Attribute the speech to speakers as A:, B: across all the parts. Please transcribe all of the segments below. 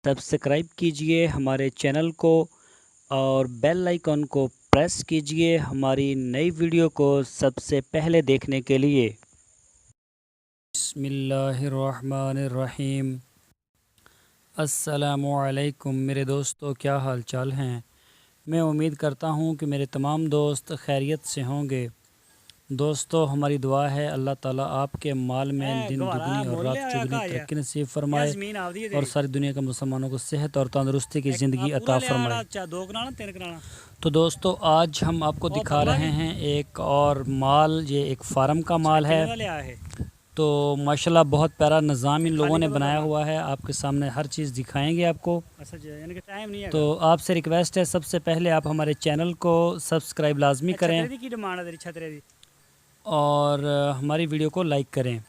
A: Subscribe कीजिए हमारे channel को और बेल आइकन को प्रेस कीजिए हमारी नई वीडियो को सबसे पहले देखने के लिए। बिस्मिल्लाहिर्रहमानिर्रहीम। अस्सलामुअलैकुम मेरे दोस्तों, क्या हाल चाल हैं। मैं उम्मीद करता हूं कि मेरे तमाम दोस्त खैरियत से होंगे। दोस्तों, हमारी दुआ है अल्लाह ताला आपके माल में दिन दुगनी और रात चुगनी तरक्की नसीब फरमाए और सारी दुनिया के मुसलमानों को सेहत और तंदुरुस्ती की ज़िंदगी अता फरमाए। तो दोस्तों, आज हम आपको दिखा रहे हैं एक और माल। ये एक फार्म का माल है। तो माशाल्लाह बहुत प्यारा निज़ाम इन लोगों ने बनाया हुआ है। आपके सामने हर चीज़ दिखाएंगे आपको। तो आपसे रिक्वेस्ट है, सबसे पहले आप हमारे चैनल को सब्सक्राइब लाजमी करें और हमारी वीडियो को लाइक करें।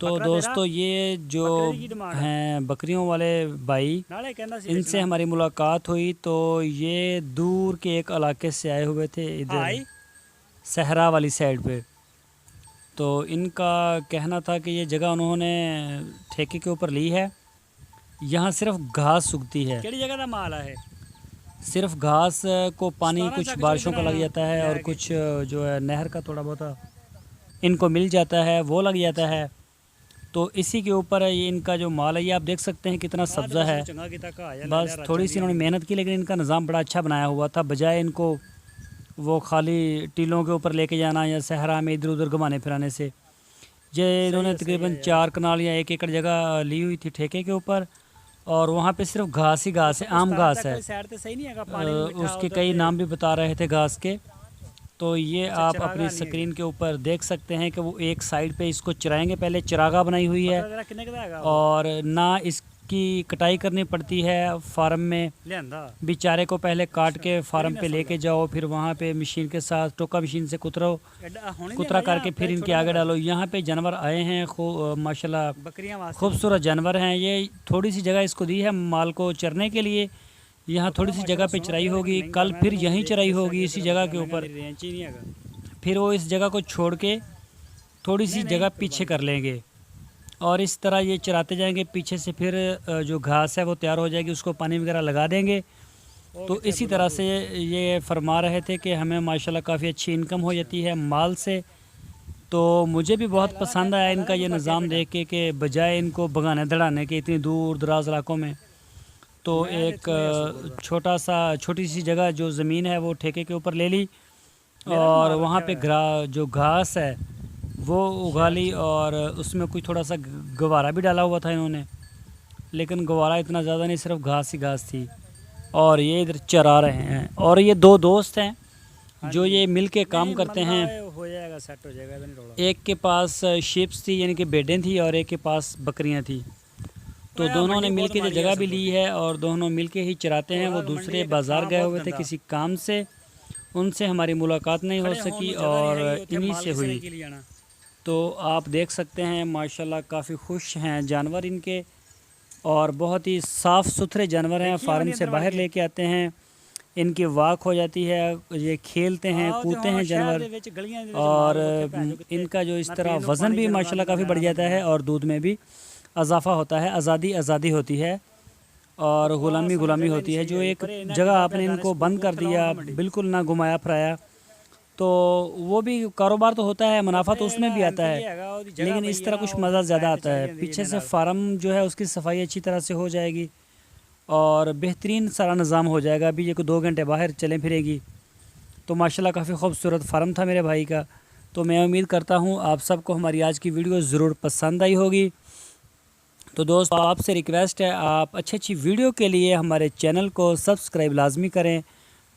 A: तो दोस्तों, ये जो हैं बकरियों वाले भाई, इनसे हमारी मुलाकात हुई। तो ये दूर के एक इलाके से आए हुए थे, इधर सहरा वाली साइड पे। तो इनका कहना था कि ये जगह उन्होंने ठेके के ऊपर ली है। यहाँ सिर्फ घास उगती है। जगह का माल है, सिर्फ घास को पानी कुछ बारिशों का लग जाता है और कुछ जो है नहर का थोड़ा बहुत इनको मिल जाता है, वो लग जाता है। तो इसी के ऊपर ये इनका जो माल है, ये आप देख सकते हैं कितना सब्ज़ा है। बस थोड़ी सी इन्होंने मेहनत की, लेकिन इनका निज़ाम बड़ा अच्छा बनाया हुआ था। बजाय इनको वो खाली टीलों के ऊपर लेके जाना या सहरा में इधर उधर घुमाने फिराने से, ये इन्होंने तकरीबन 4 कनाल या 1 एकड़ जगह ली हुई थी ठेके के ऊपर। और वहाँ पे सिर्फ घास ही घास है, आम घास है। उसके कई नाम भी बता रहे थे घास के। तो ये आप अपनी स्क्रीन के ऊपर देख सकते हैं कि वो एक साइड पे इसको चराएंगे। पहले चरागा बनाई हुई है और ना इसकी कटाई करनी पड़ती है। फार्म में भी चारे को पहले काट के फार्म पे लेके जाओ, फिर वहाँ पे मशीन के साथ टोका मशीन से कुतरा करके फिर इनके आगे डालो। यहाँ पे जानवर आए हैं, माशाल्लाह खूबसूरत जानवर हैं। ये थोड़ी सी जगह इसको दी है माल को चरने के लिए। यहाँ थोड़ी सी जगह पे चराई होगी, कल फिर यहीं चराई होगी इसी जगह के ऊपर। फिर वो इस जगह को छोड़ के थोड़ी सी जगह पीछे कर लेंगे और इस तरह ये चराते जाएंगे। पीछे से फिर जो घास है वो तैयार हो जाएगी, उसको पानी वगैरह लगा देंगे। तो इसी तरह से ये फरमा रहे थे कि हमें माशाल्लाह काफ़ी अच्छी इनकम हो जाती है माल से। तो मुझे भी बहुत पसंद आया इनका ये निज़ाम देख के कि बजाय इनको भगाने दड़ाने के इतनी दूर दराज इलाकों में, तो एक छोटी सी जगह जो ज़मीन है वो ठेके के ऊपर ले ली और वहाँ पे जो घास है वो उगा ली। और उसमें कोई थोड़ा सा गवारा भी डाला हुआ था इन्होंने, लेकिन गवारा इतना ज़्यादा नहीं, सिर्फ घास ही घास थी। और ये इधर चरा रहे हैं। और ये 2 दोस्त हैं जो ये मिल के काम करते हैं। एक के पास शीप्स थी यानी कि भेड़ें थी और एक के पास बकरियाँ थी। तो दोनों ने मिलके जो जगह भी ली है और दोनों मिलके ही चराते हैं। वो दूसरे बाज़ार गए हुए थे किसी काम से, उनसे हमारी मुलाकात नहीं हो सकी और इन्हीं से हुई। तो आप देख सकते हैं माशाल्लाह काफ़ी खुश हैं जानवर इनके और बहुत ही साफ़ सुथरे जानवर हैं। फार्म से बाहर लेके आते हैं, इनकी वाक हो जाती है, ये खेलते हैं कूदते हैं जानवर। और इनका जो इस तरह वज़न भी माशाल्लाह काफ़ी बढ़ जाता है और दूध में भी इजाफ़ा होता है। आज़ादी होती है और ग़ुलामी होती है। जो एक जगह आपने इनको बंद कर दिया, बिल्कुल ना घुमाया फिराया, तो वो भी कारोबार तो होता है, मुनाफा तो उसमें भी आता है, लेकिन इस तरह कुछ मज़ा ज़्यादा आता है। पीछे से फार्म जो है उसकी सफाई अच्छी तरह से हो जाएगी और बेहतरीन सारा निज़ाम हो जाएगा। अभी ये को 2 घंटे बाहर चले फिरेगी। तो माशाल्लाह काफ़ी खूबसूरत फार्म था मेरे भाई का। तो मैं उम्मीद करता हूँ आप सबको हमारी आज की वीडियो ज़रूर पसंद आई होगी। तो दोस्तों, आपसे रिक्वेस्ट है, आप अच्छी वीडियो के लिए हमारे चैनल को सब्सक्राइब लाजमी करें,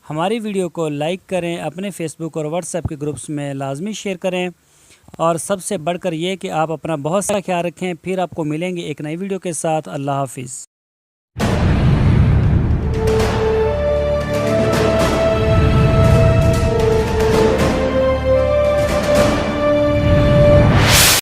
A: हमारी वीडियो को लाइक करें, अपने फेसबुक और व्हाट्सएप के ग्रुप्स में लाजमी शेयर करें। और सबसे बढ़कर ये कि आप अपना बहुत सारा ख्याल रखें। फिर आपको मिलेंगे एक नई वीडियो के साथ। अल्लाह हाफिज़।